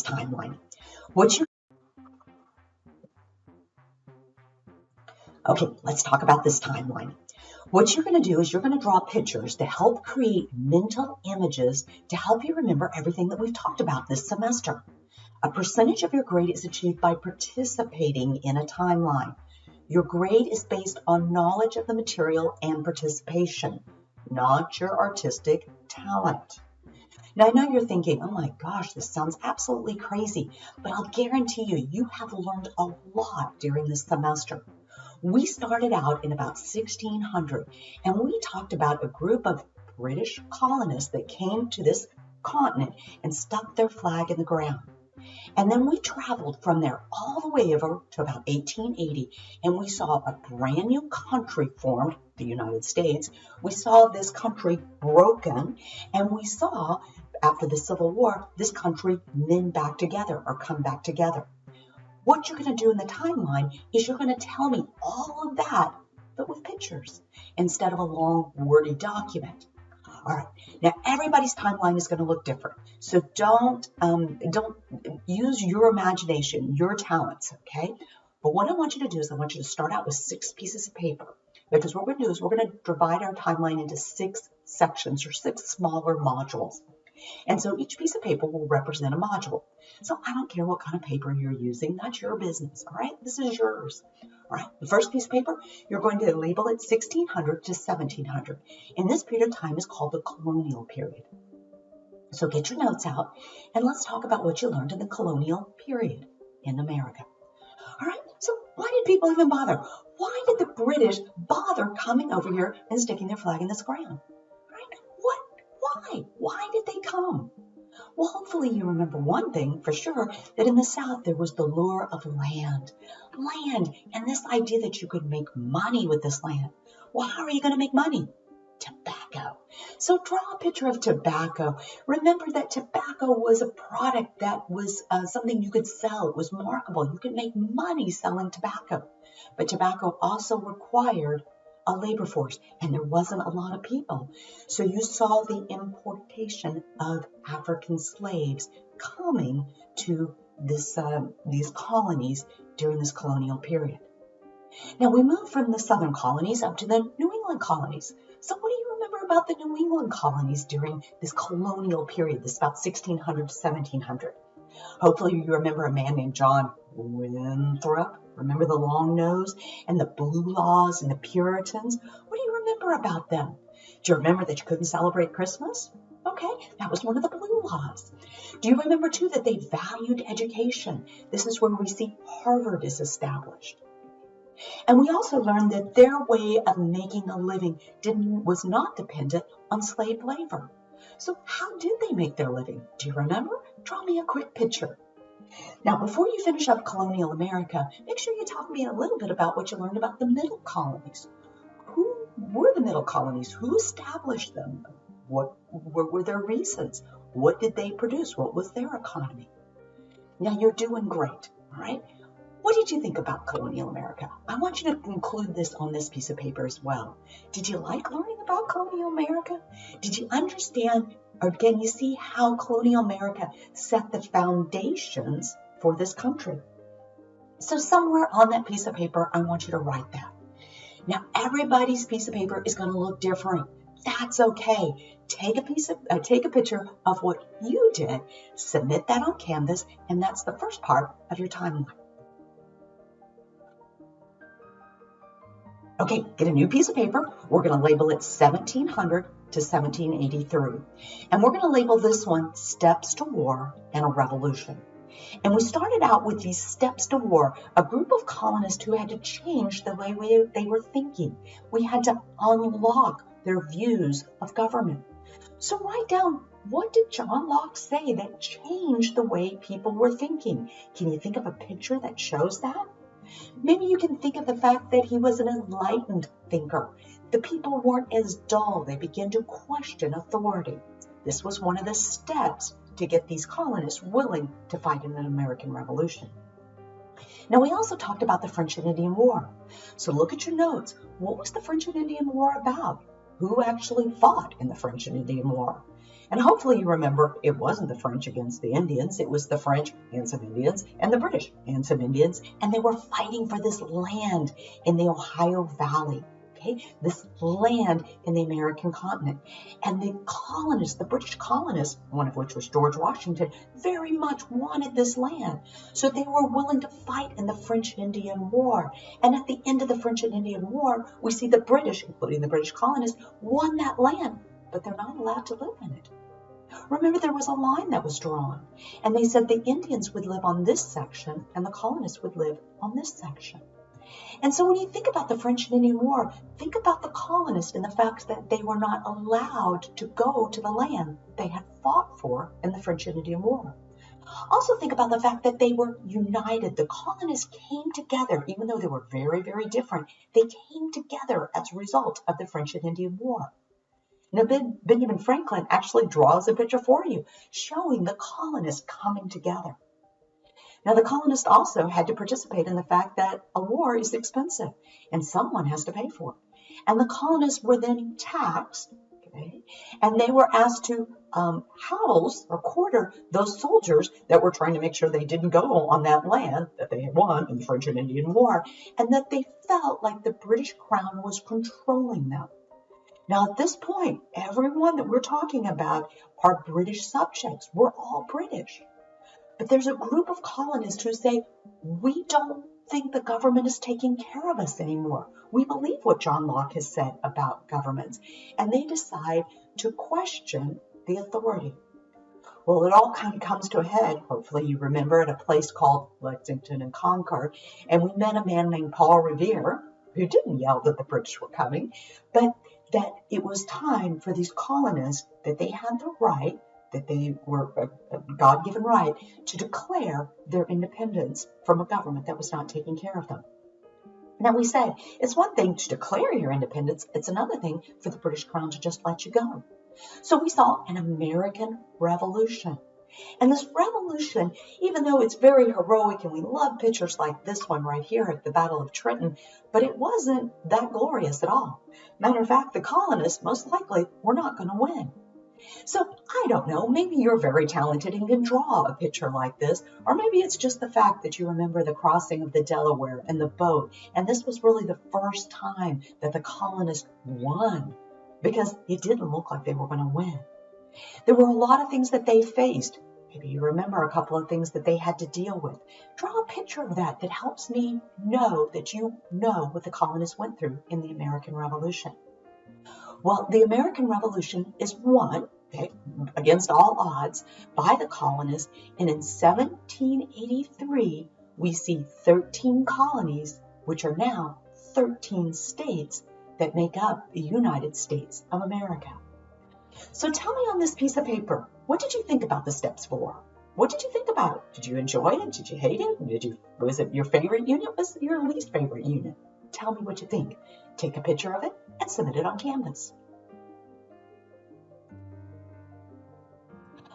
timeline. What you Okay, let's talk about this timeline. What you're going to do is you're going to draw pictures to help create mental images to help you remember everything that we've talked about this semester. A percentage of your grade is achieved by participating in a timeline. Your grade is based on knowledge of the material and participation, not your artistic talent. Now, I know you're thinking, oh my gosh, this sounds absolutely crazy, but I'll guarantee you, you have learned a lot during this semester. We started out in about 1600, and we talked about a group of British colonists that came to this continent and stuck their flag in the ground. And then we traveled from there all the way over to about 1880, and we saw a brand new country formed, the United States. We saw this country broken, and we saw, after the Civil War, this country mend back together or come back together. What you're going to do in the timeline is you're going to tell me all of that, but with pictures, instead of a long, wordy document. All right, now everybody's timeline is going to look different. So don't use your imagination, your talents, okay? But what I want you to do is I want you to start out with 6 pieces of paper, because what we're going to do is we're going to divide our timeline into 6 sections or 6 smaller modules. And so each piece of paper will represent a module. So I don't care what kind of paper you're using. That's your business, all right? This is yours. All right, the first piece of paper, you're going to label it 1600 to 1700. And this period of time is called the colonial period. So get your notes out, and let's talk about what you learned in the colonial period in America. All right, so why did people even bother? Why did the British bother coming over here and sticking their flag in this ground? Why? Why did they come? Well, hopefully you remember one thing for sure, that in the South there was the lure of land, and this idea that you could make money with this land. Well, how are you going to make money? Tobacco. So draw a picture of tobacco. Remember that tobacco was a product that was something you could sell. It was marketable. You could make money selling tobacco. But tobacco also required a labor force, and there wasn't a lot of people. So you saw the importation of African slaves coming to these colonies during this colonial period. Now we moved from the southern colonies up to the New England colonies. So what do you remember about the New England colonies during this colonial period, this about 1600 to 1700? Hopefully you remember a man named John Winthrop. Remember the long nose and the blue laws and the Puritans? What do you remember about them? Do you remember that you couldn't celebrate Christmas? Okay, that was one of the blue laws. Do you remember too that they valued education? This is where we see Harvard is established. And we also learned that their way of making a living was not dependent on slave labor. So how did they make their living? Do you remember? Draw me a quick picture. Now, before you finish up colonial America, make sure you talk to me a little bit about what you learned about the middle colonies. Who were the middle colonies? Who established them? What were their reasons? What did they produce? What was their economy? Now, you're doing great, all right? What did you think about colonial America? I want you to include this on this piece of paper as well. Did you like learning about colonial America? Did you understand, or can you see how colonial America set the foundations for this country? So somewhere on that piece of paper, I want you to write that. Now, everybody's piece of paper is going to look different. That's okay. Take a picture of what you did, submit that on Canvas, and that's the first part of your timeline. Okay, get a new piece of paper. We're going to label it 1700 to 1783. And we're going to label this one Steps to War and a Revolution. And we started out with these steps to war, a group of colonists who had to change the way they were thinking. We had to unlock their views of government. So write down, what did John Locke say that changed the way people were thinking? Can you think of a picture that shows that? Maybe you can think of the fact that he was an enlightened thinker. The people weren't as dull. They began to question authority. This was one of the steps to get these colonists willing to fight in an American Revolution. Now, we also talked about the French and Indian War. So look at your notes. What was the French and Indian War about? Who actually fought in the French and Indian War? And hopefully you remember it wasn't the French against the Indians. It was the French and some Indians and the British and some Indians. And they were fighting for this land in the Ohio Valley. Okay, this land in the American continent. And the colonists, the British colonists, one of which was George Washington, very much wanted this land. So they were willing to fight in the French and Indian War. And at the end of the French and Indian War, we see the British, including the British colonists, won that land, but they're not allowed to live in it. Remember, there was a line that was drawn, and they said the Indians would live on this section and the colonists would live on this section. And so when you think about the French and Indian War, think about the colonists and the fact that they were not allowed to go to the land they had fought for in the French and Indian War. Also think about the fact that they were united. The colonists came together, even though they were very, very different. They came together as a result of the French and Indian War. Now, Benjamin Franklin actually draws a picture for you, showing the colonists coming together. Now, the colonists also had to participate in the fact that a war is expensive and someone has to pay for it. And the colonists were then taxed, okay, and they were asked to house or quarter those soldiers that were trying to make sure they didn't go on that land that they had won in the French and Indian War, and that they felt like the British Crown was controlling them. Now, at this point, everyone that we're talking about are British subjects. We're all British. But there's a group of colonists who say, we don't think the government is taking care of us anymore. We believe what John Locke has said about governments. And they decide to question the authority. Well, it all kind of comes to a head, hopefully you remember, at a place called Lexington and Concord. And we met a man named Paul Revere, who didn't yell that the British were coming, but that it was time for these colonists, that they had the right, that they were a God-given right to declare their independence from a government that was not taking care of them. Now, we said it's one thing to declare your independence. It's another thing for the British Crown to just let you go. So we saw an American Revolution. And this revolution, even though it's very heroic and we love pictures like this one right here at the Battle of Trenton, but it wasn't that glorious at all. Matter of fact, the colonists most likely were not going to win. So I don't know, maybe you're very talented and can draw a picture like this, or maybe it's just the fact that you remember the crossing of the Delaware and the boat, and this was really the first time that the colonists won, because it didn't look like they were going to win. There were a lot of things that they faced. Maybe you remember a couple of things that they had to deal with. Draw a picture of that helps me know that you know what the colonists went through in the American Revolution. Well, the American Revolution is won, okay, against all odds by the colonists, and in 1783 we see 13 colonies, which are now 13 states that make up the United States of America. So tell me on this piece of paper, what did you think about the Steps War? What did you think about it? Did you enjoy it? Did you hate it? Was it your favorite unit? Was it your least favorite unit? Tell me what you think. Take a picture of it and submit it on Canvas.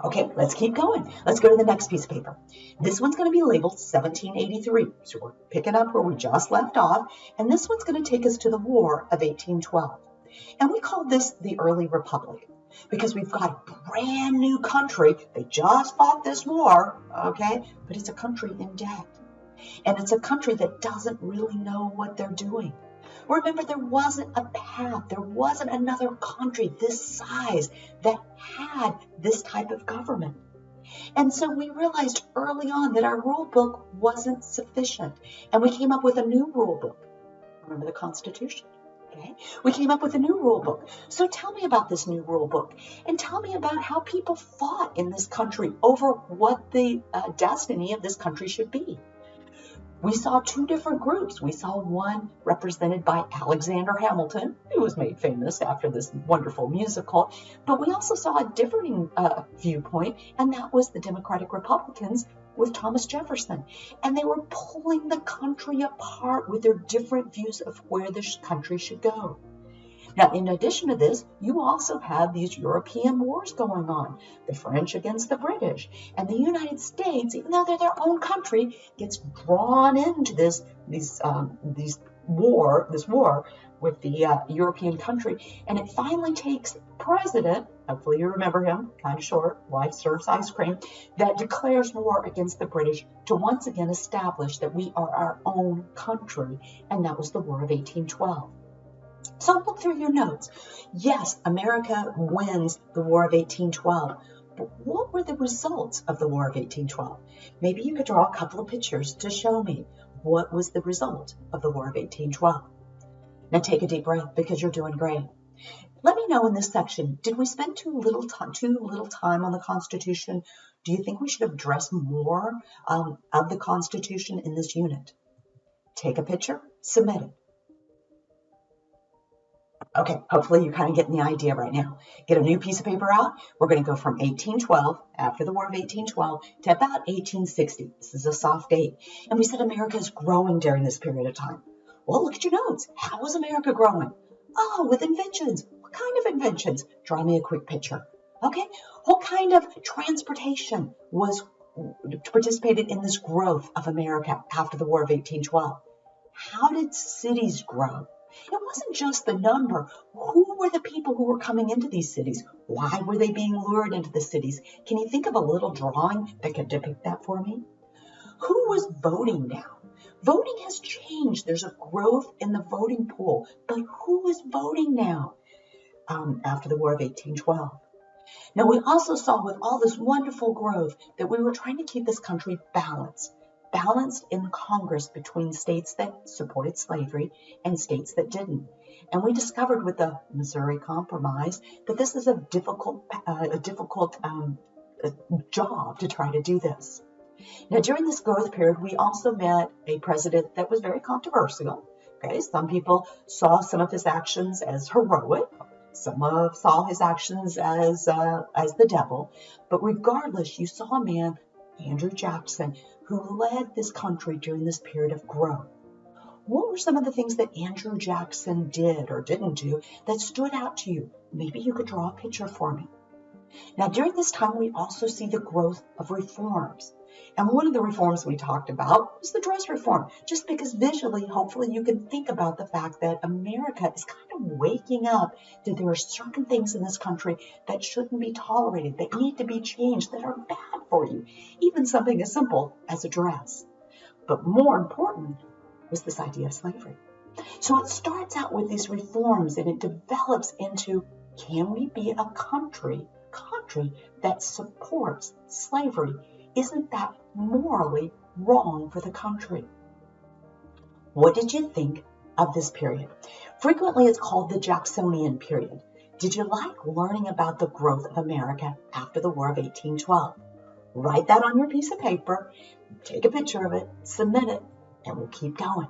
Okay, let's keep going. Let's go to the next piece of paper. This one's going to be labeled 1783. So we're picking up where we just left off. And this one's going to take us to the War of 1812. And we call this the Early Republic, because we've got a brand new country. They just fought this war, okay? But it's a country in debt. And it's a country that doesn't really know what they're doing. Remember, there wasn't a path. There wasn't another country this size that had this type of government. And so we realized early on that our rule book wasn't sufficient. And we came up with a new rule book. Remember the Constitution? Okay. We came up with a new rule book. So tell me about this new rule book, and tell me about how people fought in this country over what the destiny of this country should be. We saw two different groups. We saw one represented by Alexander Hamilton, who was made famous after this wonderful musical, but we also saw a differing viewpoint, and that was the Democratic Republicans with Thomas Jefferson. And they were pulling the country apart with their different views of where this country should go. Now, in addition to this, you also have these European wars going on, the French against the British, and the United States, even though they're their own country, gets drawn into this war with the European country, and it finally takes president, hopefully you remember him, kind of short, wife serves ice cream, that declares war against the British to once again establish that we are our own country, and that was the War of 1812. So look through your notes. Yes, America wins the War of 1812, but what were the results of the War of 1812? Maybe you could draw a couple of pictures to show me what was the result of the War of 1812. Now take a deep breath because you're doing great. Let me know in this section, did we spend too little time on the Constitution? Do you think we should have addressed more of the Constitution in this unit? Take a picture, submit it. Okay, hopefully you're kind of getting the idea right now. Get a new piece of paper out. We're going to go from 1812, after the War of 1812, to about 1860. This is a soft date. And we said America is growing during this period of time. Well, look at your notes. How was America growing? Oh, with inventions. What kind of inventions? Draw me a quick picture. Okay, what kind of transportation was participated in this growth of America after the War of 1812? How did cities grow? It wasn't just the number. Who were the people who were coming into these cities? Why were they being lured into the cities? Can you think of a little drawing that could depict that for me? Who was voting now? Voting has changed. There's a growth in the voting pool. But who is voting now after the War of 1812? Now, we also saw with all this wonderful growth that we were trying to keep this country balanced in Congress between states that supported slavery and states that didn't. And we discovered with the Missouri Compromise that this is a difficult job to try to do this. Now, during this growth period, we also met a president that was very controversial. Okay, some people saw some of his actions as heroic. Some saw his actions as the devil. But regardless, you saw a man, Andrew Jackson, who led this country during this period of growth. What were some of the things that Andrew Jackson did or didn't do that stood out to you? Maybe you could draw a picture for me. Now, during this time, we also see the growth of reforms. And one of the reforms we talked about was the dress reform, just because visually, hopefully, you can think about the fact that America is kind of waking up that there are certain things in this country that shouldn't be tolerated, that need to be changed, that are bad for you, even something as simple as a dress. But more important was this idea of slavery. So it starts out with these reforms and it develops into, can we be a country that supports slavery? Isn't that morally wrong for the country? What did you think of this period? Frequently, it's called the Jacksonian period. Did you like learning about the growth of America after the War of 1812? Write that on your piece of paper, take a picture of it, submit it, and we'll keep going.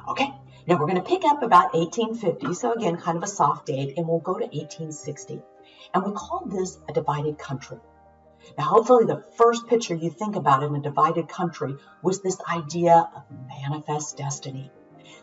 Okay, now we're going to pick up about 1850, so again, kind of a soft date, and we'll go to 1860. And we call this a divided country. Now, hopefully the first picture you think about in a divided country was this idea of manifest destiny.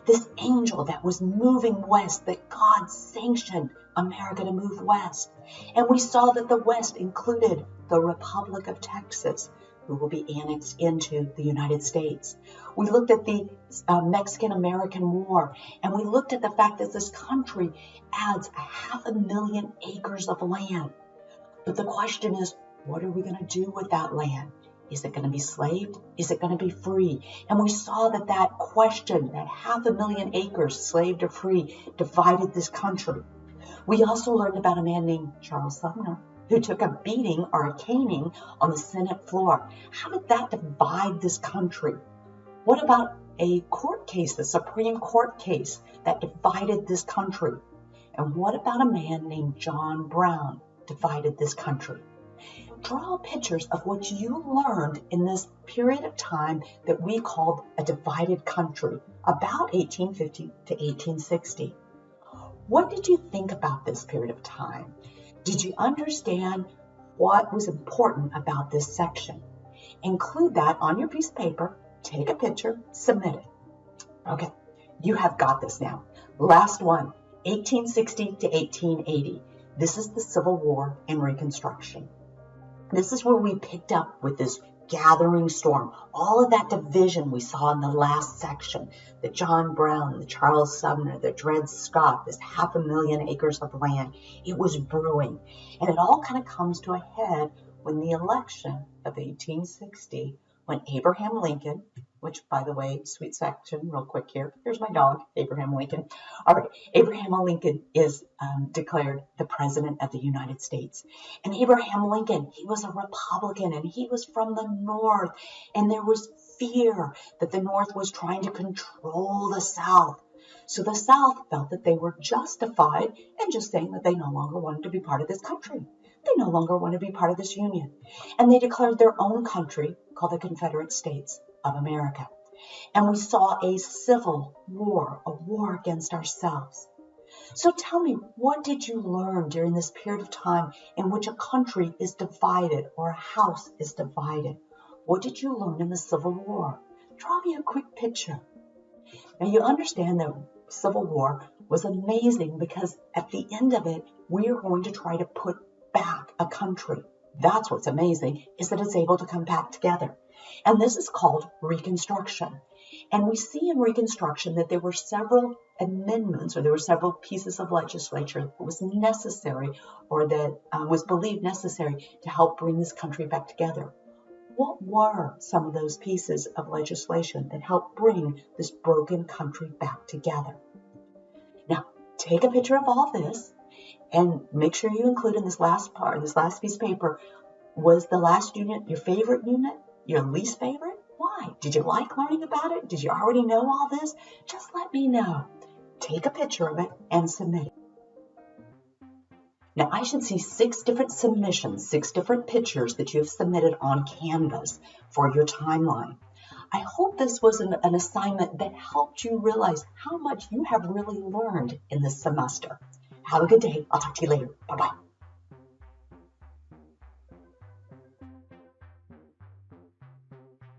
This angel that was moving west, that God sanctioned America to move west. And we saw that the West included the Republic of Texas, who will be annexed into the United States. We looked at the Mexican-American War, and we looked at the fact that this country adds 500,000 acres of land. But the question is, what are we going to do with that land? Is it going to be slaved? Is it going to be free? And we saw that question, that 500,000 acres, slaved or free, divided this country. We also learned about a man named Charles Sumner, who took a beating or a caning on the Senate floor. How did that divide this country? What about a court case, the Supreme Court case that divided this country? And what about a man named John Brown divided this country? Draw pictures of what you learned in this period of time that we called a divided country, about 1850 to 1860. What did you think about this period of time? Did you understand what was important about this section? Include that on your piece of paper, take a picture, submit it. Okay, you have got this now. Last one, 1860 to 1880. This is the Civil War and Reconstruction. This is where we picked up with this gathering storm, all of that division we saw in the last section, the John Brown, the Charles Sumner, the Dred Scott, this 500,000 acres of land, it was brewing. And it all kind of comes to a head when the election of 1860, when Abraham Lincoln, which, by the way, sweet section, real quick here. Here's my dog, Abraham Lincoln. All right, Abraham Lincoln is declared the President of the United States. And Abraham Lincoln, he was a Republican, and he was from the North. And there was fear that the North was trying to control the South. So the South felt that they were justified in just saying that they no longer wanted to be part of this country. They no longer wanted to be part of this union. And they declared their own country called the Confederate States of America. And we saw a civil war, a war against ourselves. So tell me, what did you learn during this period of time in which a country is divided or a house is divided? What did you learn in the Civil War? Draw me a quick picture. Now you understand that Civil War was amazing because at the end of it, we are going to try to put back a country. That's what's amazing, is that it's able to come back together. And this is called Reconstruction. And we see in Reconstruction that there were several amendments, or there were several pieces of legislature that was necessary, or that was believed necessary to help bring this country back together. What were some of those pieces of legislation that helped bring this broken country back together? Now, take a picture of all this and make sure you include in this last part, this last piece of paper, was the last unit your favorite unit? Your least favorite? Why? Did you like learning about it? Did you already know all this? Just let me know. Take a picture of it and submit it. Now, I should see 6 different submissions, 6 different pictures that you have submitted on Canvas for your timeline. I hope this was an assignment that helped you realize how much you have really learned in this semester. Have a good day. I'll talk to you later. Bye-bye.